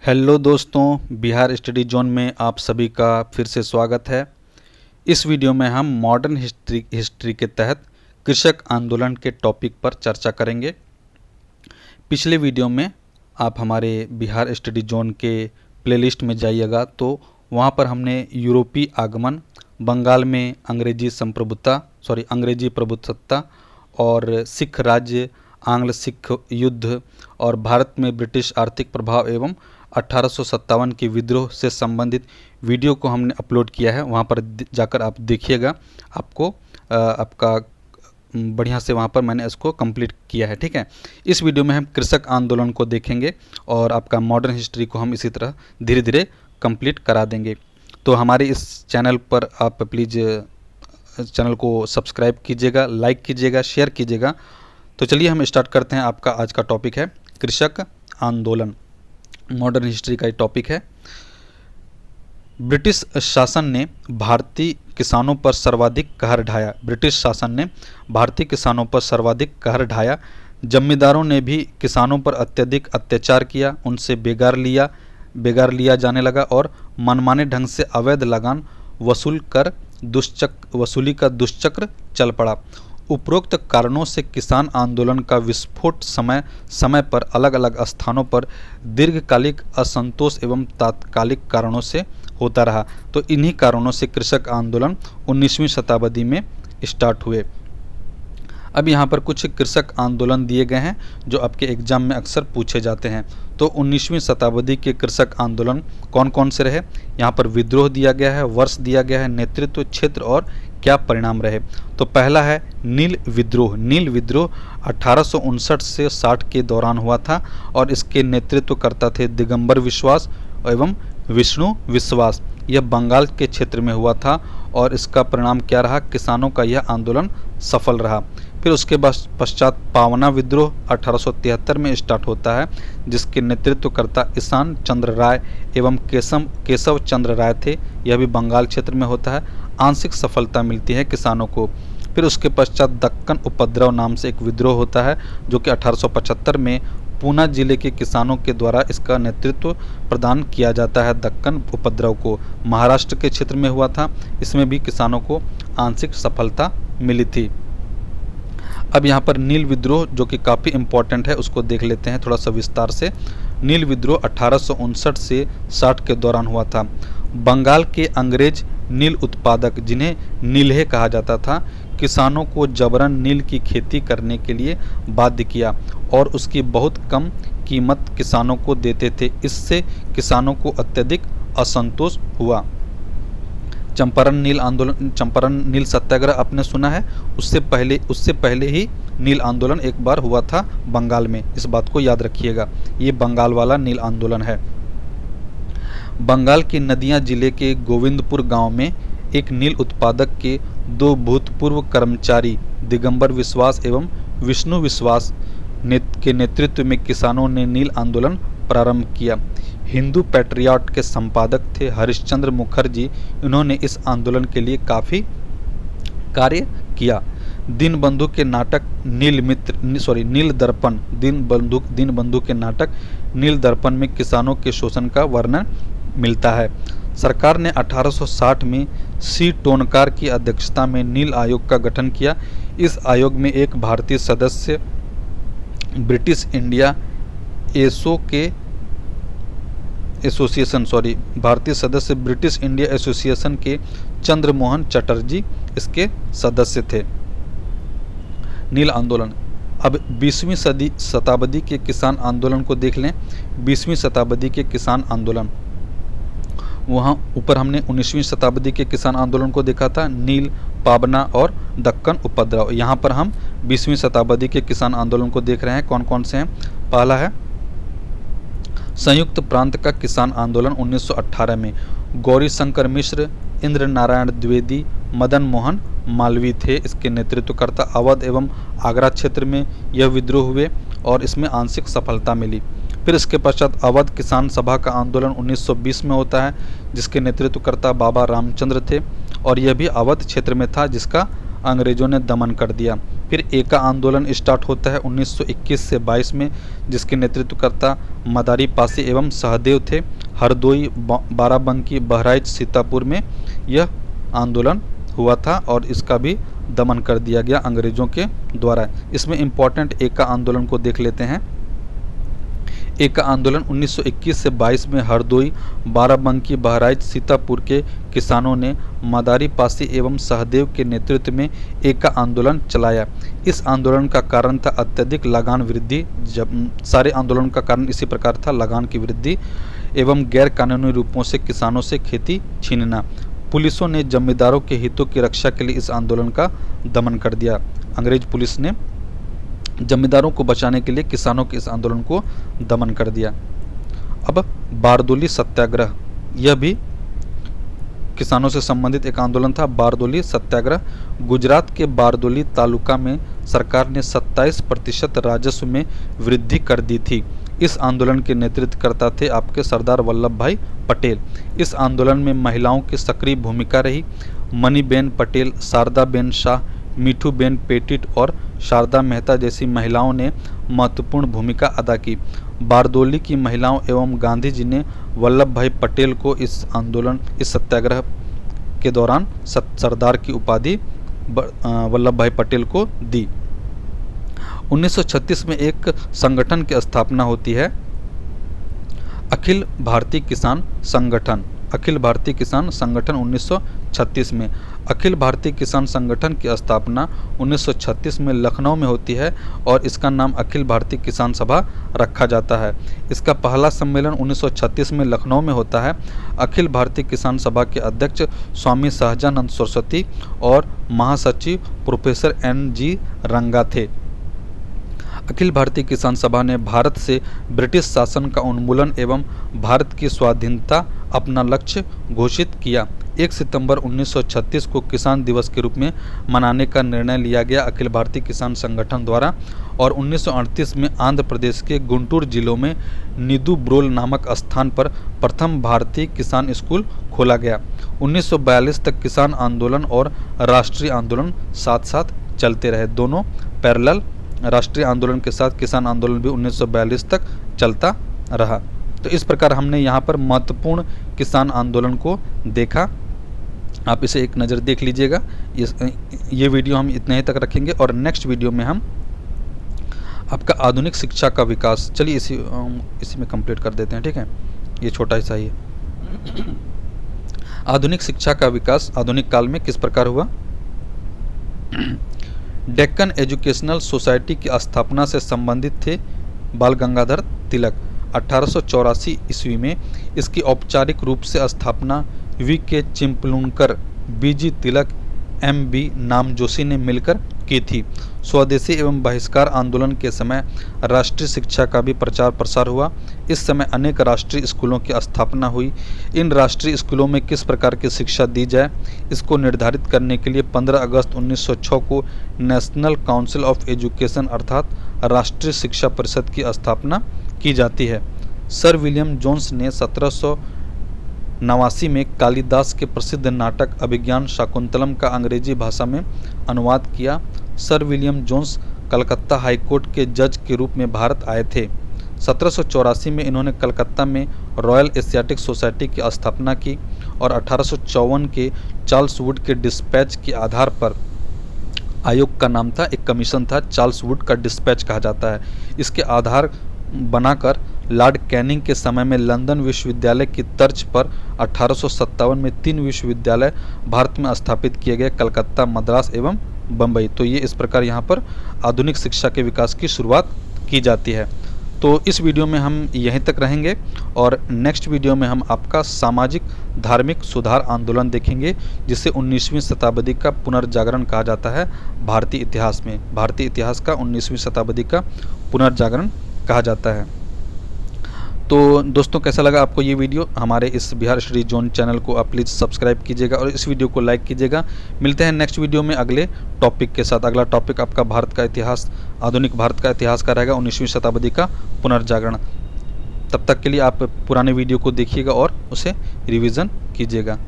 Hello दोस्तों, Bihar study zone में आप सभी का फिर से स्वागत है। इस वीडियो में हम मॉडर्न हिस्ट्री के तहत कृषक आंदोलन के टॉपिक पर चर्चा करेंगे। पिछले वीडियो में आप हमारे बिहार स्टडी जोन के प्लेलिस्ट में जाइएगा तो वहाँ पर हमने यूरोपीय आगमन, बंगाल में अंग्रेजी प्रभुसत्ता और सिख राज्य, आंग्ल सिख युद्ध और भारत में ब्रिटिश आर्थिक प्रभाव एवं 1857 के विद्रोह से संबंधित वीडियो को हमने अपलोड किया है। वहाँ पर जाकर आप देखिएगा, आपको आपका बढ़िया से वहाँ पर मैंने इसको कंप्लीट किया है। ठीक है, इस वीडियो में हम कृषक आंदोलन को देखेंगे और आपका मॉडर्न हिस्ट्री को हम इसी तरह धीरे धीरे कंप्लीट करा देंगे। तो हमारे इस चैनल पर आप प्लीज़ चैनल को सब्सक्राइब कीजिएगा, लाइक कीजिएगा, शेयर कीजिएगा। तो चलिए हम स्टार्ट करते हैं। आपका आज का टॉपिक है कृषक आंदोलन। मॉडर्न हिस्ट्री का टॉपिक है। ब्रिटिश शासन ने भारतीय किसानों पर सर्वाधिक कहर ढाया। ब्रिटिश शासन ने भारतीय किसानों पर सर्वाधिक कहर ढाया। जमींदारों ने भी किसानों पर अत्यधिक अत्याचार किया, उनसे बेगार लिया जाने लगा और मनमाने ढंग से अवैध लगान वसूली का दुष्चक्र चल पड़ा। उपरोक्त कारणों से किसान आंदोलन का विस्फोट समय समय पर अलग अलग स्थानों पर दीर्घकालिक असंतोष एवं तात्कालिक कारणों से होता रहा। तो इन्हीं कारणों से कृषक आंदोलन 19वीं शताब्दी में स्टार्ट हुए। अब यहाँ पर कुछ कृषक आंदोलन दिए गए हैं जो आपके एग्जाम में अक्सर पूछे जाते हैं। तो 19वीं शताब्दी के कृषक आंदोलन कौन कौन से रहे, यहाँ पर विद्रोह दिया गया है, वर्ष दिया गया है, नेतृत्व, क्षेत्र और क्या परिणाम रहे। तो पहला है नील विद्रोह। नील विद्रोह 1859 से 60 के दौरान हुआ था और इसके नेतृत्वकर्ता थे दिगंबर विश्वास एवं विष्णु विश्वास। यह बंगाल के क्षेत्र में हुआ था और इसका परिणाम क्या रहा, किसानों का यह आंदोलन सफल रहा। फिर उसके पश्चात पावना विद्रोह 1873 में स्टार्ट होता है, जिसके नेतृत्वकर्ता ईशान चंद्र राय एवं केशव चंद्र राय थे। यह भी बंगाल क्षेत्र में होता है। आंशिक सफलता मिलती है किसानों को। फिर उसके पश्चात दक्कन उपद्रव नाम से एक विद्रोह होता है जो कि 1875 में पूना जिले के किसानों के द्वारा इसका नेतृत्व प्रदान किया जाता है। दक्कन उपद्रव को महाराष्ट्र के क्षेत्र में हुआ था। इसमें भी किसानों को आंशिक सफलता मिली थी। अब यहाँ पर नील विद्रोह जो कि काफ़ी इम्पोर्टेंट है उसको देख लेते हैं थोड़ा सा विस्तार से। नील विद्रोह 1859 से 60 के दौरान हुआ था। बंगाल के अंग्रेज नील उत्पादक, जिन्हें नील्हे कहा जाता था, किसानों को जबरन नील की खेती करने के लिए बाध्य किया और उसकी बहुत कम कीमत किसानों को देते थे। इससे किसानों को अत्यधिक असंतोष हुआ। चंपारण नील सत्याग्रह आपने सुना है। उससे पहले ही नील आंदोलन एक बार हुआ था बंगाल में। इस बात को याद रखिएगा, ये बंगाल वाला नील आंदोलन है। बंगाल की नदिया जिले के गोविंदपुर गांव में एक नील उत्पादक के दो भूतपूर्व कर्मचारी दिगंबर विश्वास एवं विष्णु विश्वास के नेतृत्व में किसानों ने नील आंदोलन प्रारंभ किया। हिंदू पैट्रियट के संपादक थे हरिश्चंद्र मुखर्जी। इन्होंने इस आंदोलन के लिए काफ़ी कार्य किया। दीनबंधु के नाटक दीनबंधु के नाटक नील दर्पण में किसानों के शोषण का वर्णन मिलता है। सरकार ने 1860 में सी टोनकार की अध्यक्षता में नील आयोग का गठन किया। इस आयोग में एक भारतीय सदस्य ब्रिटिश इंडिया एसोसिएशन के चंद्रमोहन चटर्जी इसके सदस्य थे। नील आंदोलन। अब 20वीं शताब्दी के किसान आंदोलन को देख लें। 20वीं शताब्दी के किसान आंदोलन, वहाँ ऊपर हमने 19वीं शताब्दी के किसान आंदोलन को देखा था, नील, पाबना और दक्कन उपद्रव। यहाँ पर हम 20वीं शताब्दी के किसान आंदोलन को देख रहे हैं। कौन कौन से हैं। पहला है संयुक्त प्रांत का किसान आंदोलन 1918 में। गौरी शंकर मिश्र, इंद्र नारायण द्विवेदी, मदन मोहन मालवीय थे इसके नेतृत्वकर्ता। अवध एवं आगरा क्षेत्र में यह विद्रोह हुए और इसमें आंशिक सफलता मिली। फिर इसके पश्चात अवध किसान सभा का आंदोलन 1920 में होता है, जिसके नेतृत्वकर्ता बाबा रामचंद्र थे और यह भी अवध क्षेत्र में था, जिसका अंग्रेजों ने दमन कर दिया। फिर एका आंदोलन स्टार्ट होता है 1921 से 22 में, जिसके नेतृत्वकर्ता मदारी पासी एवं सहदेव थे। हरदोई, बाराबंकी, बहराइच, सीतापुर में यह आंदोलन हुआ था और इसका भी दमन कर दिया गया अंग्रेजों के द्वारा। इसमें इम्पॉर्टेंट एका आंदोलन को देख लेते हैं। एका आंदोलन 1921 से 22 में हरदोई, बाराबंकी, बहराइच, सीतापुर के किसानों ने मदारी पासी एवं सहदेव के नेतृत्व में एका आंदोलन चलाया। इस आंदोलन का कारण था अत्यधिक लगान वृद्धि। जब सारे आंदोलन का कारण इसी प्रकार था, लगान की वृद्धि एवं गैर कानूनी रूपों से किसानों से खेती छीनना। पुलिसों ने जमींदारों के हितों की रक्षा के लिए इस आंदोलन का दमन कर दिया। अंग्रेज पुलिस ने जमींदारों को बचाने के लिए किसानों के इस आंदोलन को दमन कर दिया। अब बारदोली सत्याग्रह, यह भी किसानों से संबंधित एक आंदोलन था। बारदोली सत्याग्रह, गुजरात के बारदोली तालुका में सरकार ने 27% राजस्व में वृद्धि कर दी थी। इस आंदोलन के नेतृत्वकर्ता थे आपके सरदार वल्लभ भाई पटेल। इस आंदोलन में महिलाओं की सक्रिय भूमिका रही। मणिबेन पटेल, शारदाबेन शाह, मीठूबेन पेटिट और शारदा मेहता जैसी महिलाओं ने महत्वपूर्ण भूमिका अदा की। बारदोली की महिलाओं एवं गांधी जी ने वल्लभ भाई पटेल को इस सत्याग्रह के दौरान सरदार की उपाधि वल्लभ भाई पटेल को दी। 1936 में एक संगठन की स्थापना होती है, अखिल भारतीय किसान संगठन। अखिल भारतीय किसान संगठन 1936 में। अखिल भारतीय किसान संगठन की स्थापना 1936 में लखनऊ में होती है और इसका नाम अखिल भारतीय किसान सभा रखा जाता है। इसका पहला सम्मेलन 1936 में लखनऊ में होता है। अखिल भारतीय किसान सभा के अध्यक्ष स्वामी सहजानंद सरस्वती और महासचिव प्रोफेसर NG रंगा थे। अखिल भारतीय किसान सभा ने भारत से ब्रिटिश शासन का उन्मूलन एवं भारत की स्वाधीनता अपना लक्ष्य घोषित किया। 1 सितंबर 1936 को किसान दिवस के रूप में मनाने का निर्णय लिया गया अखिल भारतीय किसान संगठन द्वारा और 1938 में आंध्र प्रदेश के गुंटूर जिलों में निदुब्रोल नामक स्थान पर प्रथम भारतीय किसान स्कूल खोला गया। 1942 तक किसान आंदोलन और राष्ट्रीय आंदोलन साथ साथ चलते रहे। दोनों पैरेलल, राष्ट्रीय आंदोलन के साथ किसान आंदोलन भी 1942 तक चलता रहा। तो इस प्रकार हमने यहाँ पर महत्वपूर्ण किसान आंदोलन को देखा। आप इसे एक नज़र देख लीजिएगा। ये वीडियो हम इतने ही तक रखेंगे और नेक्स्ट वीडियो में हम आपका आधुनिक शिक्षा का विकास, चलिए इसी में कंप्लीट कर देते हैं, ठीक है। ये छोटा हिस्सा ही है। आधुनिक शिक्षा का विकास आधुनिक काल में किस प्रकार हुआ। डेक्कन एजुकेशनल सोसाइटी की स्थापना से संबंधित थे बाल गंगाधर तिलक। 1884 ईस्वी में इसकी औपचारिक रूप से स्थापना VK चिपलूणकर, BG तिलक, MB नामजोशी ने मिलकर की थी। स्वदेशी एवं बहिष्कार आंदोलन के समय राष्ट्रीय शिक्षा का भी प्रचार प्रसार हुआ। इस समय अनेक राष्ट्रीय स्कूलों की स्थापना हुई। इन राष्ट्रीय स्कूलों में किस प्रकार की शिक्षा दी जाए, इसको निर्धारित करने के लिए 15 अगस्त 1906 को नेशनल काउंसिल ऑफ एजुकेशन अर्थात राष्ट्रीय शिक्षा परिषद की स्थापना की जाती है। सर विलियम जोन्स ने 1789 में कालिदास के प्रसिद्ध नाटक अभिज्ञान शाकुंतलम का अंग्रेजी भाषा में अनुवाद किया। Sir William Jones Calcutta high court के जज के रूप में भारत आए थे। 1784 में इन्होंने कलकत्ता में रॉयल एशियाटिक सोसाइटी की स्थापना की और 1854 के चार्ल्स वुड के डिस्पैच के आधार पर, आयोग का नाम था, एक कमीशन था, चार्ल्स वुड का डिस्पैच कहा जाता है, इसके आधार बनाकर लॉर्ड कैनिंग के समय में लंदन विश्वविद्यालय की तर्ज पर 1857 में 3 विश्वविद्यालय भारत में स्थापित किए गए, कलकत्ता, मद्रास एवं बम्बई। तो ये इस प्रकार यहाँ पर आधुनिक शिक्षा के विकास की शुरुआत की जाती है। तो इस वीडियो में हम यहीं तक रहेंगे और नेक्स्ट वीडियो में हम आपका सामाजिक धार्मिक सुधार आंदोलन देखेंगे, जिसे 19वीं शताब्दी का पुनर्जागरण कहा जाता है। भारतीय इतिहास में भारतीय इतिहास का 19वीं शताब्दी का पुनर्जागरण कहा जाता है। तो दोस्तों, कैसा लगा आपको ये वीडियो। हमारे इस बिहार स्टडी जोन चैनल को आप प्लीज़ सब्सक्राइब कीजिएगा और इस वीडियो को लाइक कीजिएगा। मिलते हैं नेक्स्ट वीडियो में अगले टॉपिक के साथ। अगला टॉपिक आपका भारत का इतिहास, आधुनिक भारत का इतिहास का रहेगा, 19वीं शताब्दी का पुनर्जागरण। तब तक के लिए आप पुराने वीडियो को देखिएगा और उसे रिवीजन कीजिएगा।